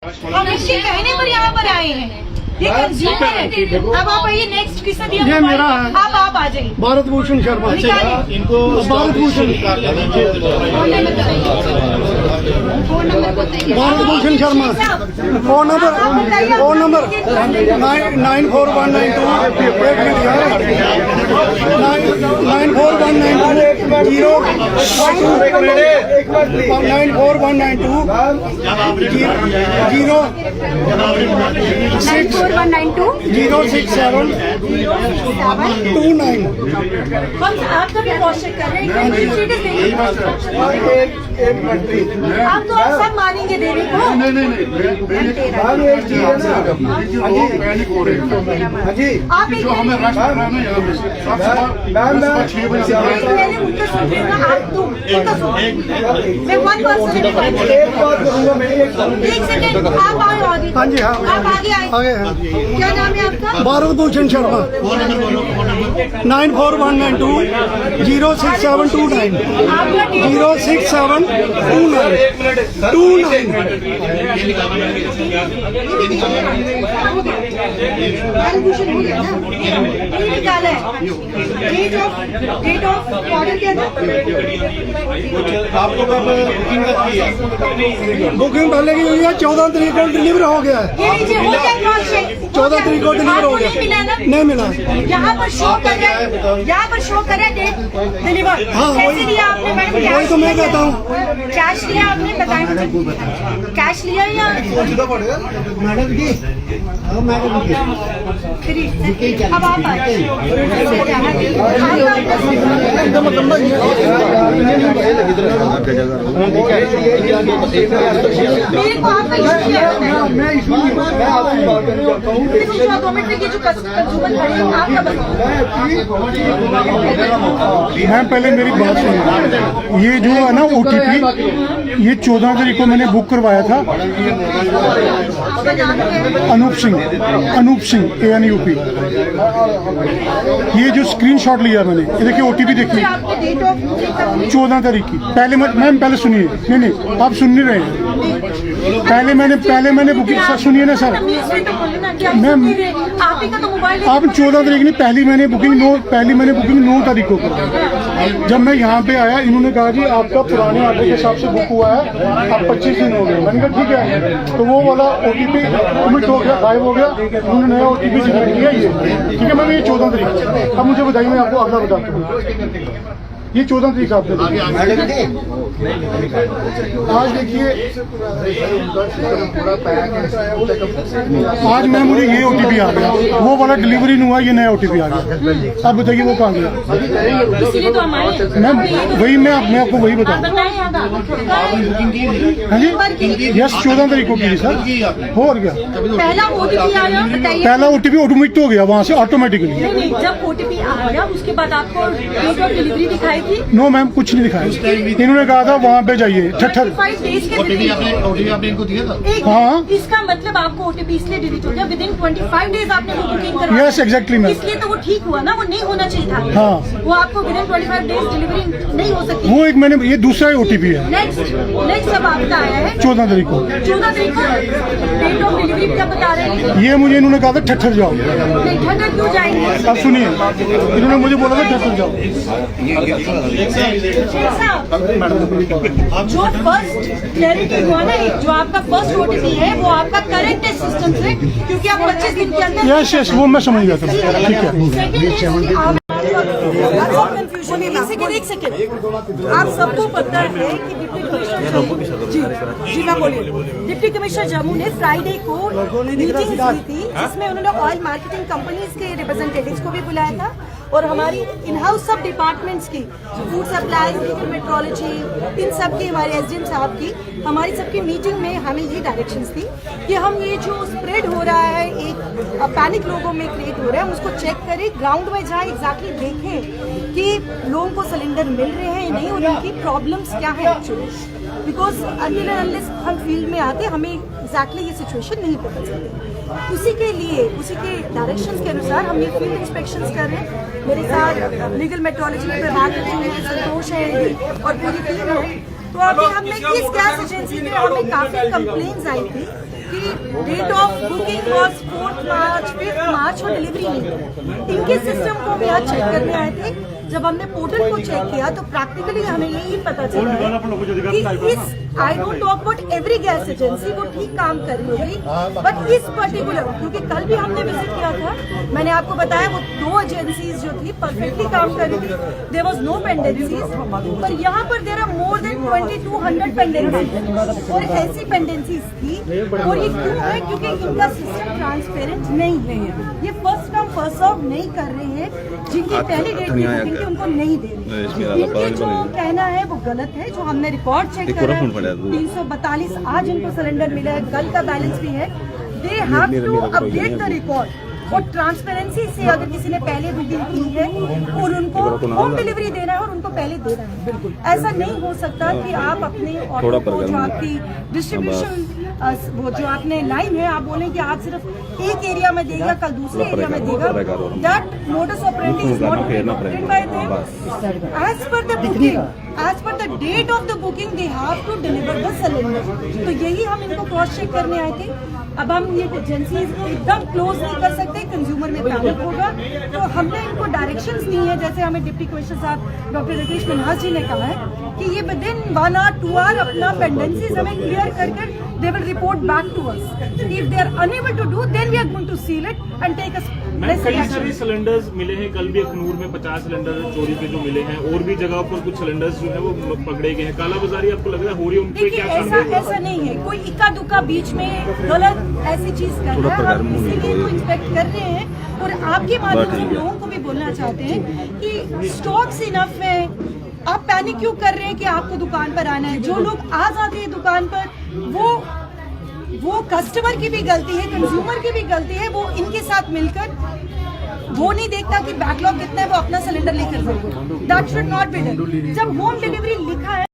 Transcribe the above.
हम इसके कहने पर यहाँ पर आए हैं। ये कंज्यूमर है। अब आप आइए नेक्स्ट किसने दिया? ये मेरा है। अब आप आ जाइए। भारत भूषण शर्मा। इनको भारत भूषण शर्मा। फोन नंबर 941929 आपका भी क्रॉस चेक कर रहे हैं। आप तो आप सब मानेंगे देने को। आप जो हमें रश कर रहा है ना यहाँ पे 6 बजे मैंने उनका सुन रही हूँ ना, आप तुम इनका सुन। मैं वन पर्सन एक सेकेंड आप आए आगे। हाँ जी, हाँ आप आगे आए। आगे हैं। क्या नाम है आपका? भारत भूषण शर्मा। 9419206729 आपका डेट 06729 भूषण हो गया ना, ये निकाला है। डेट ऑफ ऑर्डर क्या था? आपको कब बुकिंग की है? बुकिंग पहले की हुई है, 14 तारीख को डिलीवर हो गया है। ये लीजिए, हो गया क्रॉस चेक। 14 तारीख को डिलीवर हो गया। नहीं मिला ना? नहीं मिला। यहाँ पर शो कर रहा है, यहाँ पर शो कर रहा है डेट डिलीवर। हाँ, कैसे लिया आपने मैडम? वही तो मैं कहता हूँ। कैश लिया आपने? बताएं मुझे। कैश लिया या मैडम जी, अब आप आए। मेरे को आपका इशू क्या है? ऑटोमेटिक ये जो कंज्यूमर खड़े हैं, आपका बताओ। मैम पहले मेरी बात सुनिए। ये जो है ना OTP, ये 14 तारीख को मैंने बुक करवाया था। अनूप सिंह ANUP। ये जो स्क्रीनशॉट लिया मैंने, ये देखिए OTP देखिए, 14 तारीख की। मैम पहले सुनिए। नहीं आप सुन नहीं रहे हैं। पहले मैंने बुकिंग सर सुनिए ना सर। मैम आप 14 तारीख नहीं, पहली मैंने बुकिंग 9 तारीख को करी। जब मैं यहाँ पे आया, इन्होंने कहा जी आपका पुराने ऑर्डर के हिसाब से बुक हुआ है, अब 25 दिन हो गए। मैंने कहा ठीक है। तो वो वाला OTP कमिट हो गया, गायब हो गया। उन्होंने नया OTP जनरेट किया। ये ठीक है मैम, ये 14 तारीख। अब मुझे बताइए, मैं आपको अगला बताता हूँ। ये 14 तारीख आपने आज देखिए, आज मैम मुझे ये OTP आ गया। वो वाला डिलीवरी नहीं हुआ, ये नया OTP आ गया। अब बताइए वो कहाँ गया? इसलिए तो हम आए। मैम वही मैं आपको वही बताऊँ। हाँ जी, यस 14 तारीख को की सर। हो गया पहला OTP आया, बताइए। पहला OTP ऑटोमेटिक हो गया वहाँ से ऑटोमेटिकली। नहीं, जब OTP आया उसके बाद आपको डेट ऑफ डिलीवरी दिखाई थी? नो मैम, कुछ नहीं दिखाया। इन्होंने कहा था वहाँ पे जाइए 58 डेज के OTP आपने इनको दिया था? हाँ। इसका मतलब आपको OTP इसलिए डिलीट हो गया, विद इन 25 डेज आपने वो बुकिंग करवाई। Yes exactly ma'am. इसलिए तो वो ठीक हुआ ना, वो नहीं होना चाहिए था। हाँ, वो आपको विद इन 25 डेज डिलीवरी नहीं हो सकती। वो एक मैंने, ये दूसरा OTP है। नेक्स्ट अब आपका आया है 14 तारीख को। 14 तारीख को डेट ऑफ डिलीवरी क्या बता रहे हैं? ये मुझे इन्होंने कहा था 68 जाओ। नहीं, ठंडा क्यों जाएंगे? अब सुनिए, इन्होंने मुझे बोला था 68 जाओ। जो फर्स्ट क्लैरिटी हुआ ना, जो आपका फर्स्ट OTP है वो आपका करेक्ट है सिस्टम से, क्योंकि आप 25 दिन के अंदर। यस वो मैं समझ गया था। ठीक है। कंफ्यूजन है। एक सेकेंड, आप सबको पता है कि डिप्टी कमिश्नर जी मैं बोलिए, डिप्टी कमिश्नर जम्मू ने फ्राइडे को मीटिंग की थी, जिसमें उन्होंने ऑयल मार्केटिंग कंपनीज के रिप्रेजेंटेटिव्स को भी बुलाया था और हमारी इन हाउस सब डिपार्टमेंट्स की, फूड सप्लाई, लीगल मेट्रोलॉजी, इन सब की, हमारे SDM साहब की, हमारी सबकी मीटिंग में हमें ये डायरेक्शंस थी कि हम ये जो स्प्रेड हो रहा है, एक पैनिक लोगों में क्रिएट हो रहा है, हम उसको चेक करें, ग्राउंड में जाए, एग्जैक्टली देखें कि लोगों को सिलेंडर मिल रहे हैं नहीं, और उनकी प्रॉब्लम्स क्या है actually. Because until and unless हम फील्ड में आते हमें एग्जैक्टली ये सिचुएशन नहीं पता चलती। उसी के लिए, उसी के डायरेक्शंस के अनुसार हम ये फील्ड इंस्पेक्शंस कर रहे हैं। मेरे साथ लीगल मेट्रोलॉजी के प्रभाग हैं, संतोष है और पूरी टीम है। तो अभी हमने किस गैस एजेंसी में हमें काफ़ी कंप्लेंट्स आई थी कि डेट ऑफ बुकिंग वॉज 4 मार्च 5 मार्च और डिलीवरी नहीं थी। इनके सिस्टम को भी आज चेक करने आए थे। जब हमने पोर्टल को चेक किया तो प्रैक्टिकली हमें यही पता चला है कि इस I don't talk about every gas agency, वो ठीक काम कर रही होगी, बट इस पर्टिकुलर, क्योंकि कल भी हमने विजिट किया था, मैंने आपको बताया वो 2 एजेंसीज जो थी परफेक्टली काम कर रही थी, देयर वाज नो पेंडेंसीज, पर यहाँ पर देयर आर मोर देन 2200 पेंडेंसीज और ऐसी पेंडेंसीज थी। और ये क्यों है? क्योंकि इनका सिस्टम ट्रांसपेरेंट नहीं है। ये फर्स्ट कम फर्स्ट सर्व नहीं कर रहे हैं, जिनकी पहली डेट की बुकिंग थी उनको नहीं दे रहे। इनके जो कहना है वो गलत है। जो हमने रिकॉर्ड चेक करा 342 आज इनको सिलेंडर मिला है, कल का बैलेंस भी है। They have to update the record और ट्रांसपेरेंसी से, अगर किसी ने पहले बुकिंग की है और उनको होम डिलीवरी देना है और उनको पहले देना है, बिल्कुल ऐसा नहीं हो सकता कि आप अपने ऑर्डर को, जो आपकी डिस्ट्रीब्यूशन वो जो आपने लाइन है, आप बोलें कि आज सिर्फ एक एरिया में देगा, कल दूसरे एरिया में देगा। That modus operandi is not adopted by them. As per the booking, as per the date of the booking they have to deliver the cylinder. तो यही हम इनको क्रॉस चेक करने आए थे। अब हम ये एजेंसी एकदम क्लोज नहीं कर सकते, कंज्यूमर में पैनिक होगा, तो हमने इनको डायरेक्शंस दी है। जैसे हमें डिप्टी कमिश्नर साहब डॉक्टर राकेश मिन्हास जी ने कहा है कि ये विद इन 1 or 2 hour अपना पेंडेंसीज हमें क्लियर कर they will report back to us. If they are unable to do then we are going to seal it and take us. कई सारे सिलेंडर्स मिले हैं, कल भी अखनूर में 50 सिलेंडर चोरी के जो मिले हैं, और भी जगह पर कुछ सिलेंडर्स जो है वो पकड़े गए हैं। कालाबाजारी आपको लग रहा है हो रही है? उनपे क्या ऐसा नहीं है, कोई इक्का दुक्का बीच में गलत ऐसी चीज कर रहा है, हम इसीलिए को इंस्पेक्ट कर रहे हैं। और आपके माध्यम से लोगों को भी बोलना चाहते हैं कि स्टॉक्स इनफ है, आप पैनिक क्यों कर रहे हैं कि आपको दुकान पर आना है। जो लोग आ जाते हैं दुकान पर, वो कस्टमर की भी गलती है, कंज्यूमर की भी गलती है। वो इनके साथ मिलकर वो नहीं देखता कि बैकलॉग कितना है, वो अपना सिलेंडर लेकर जाएगा। That should not be done. जब होम डिलीवरी लिखा है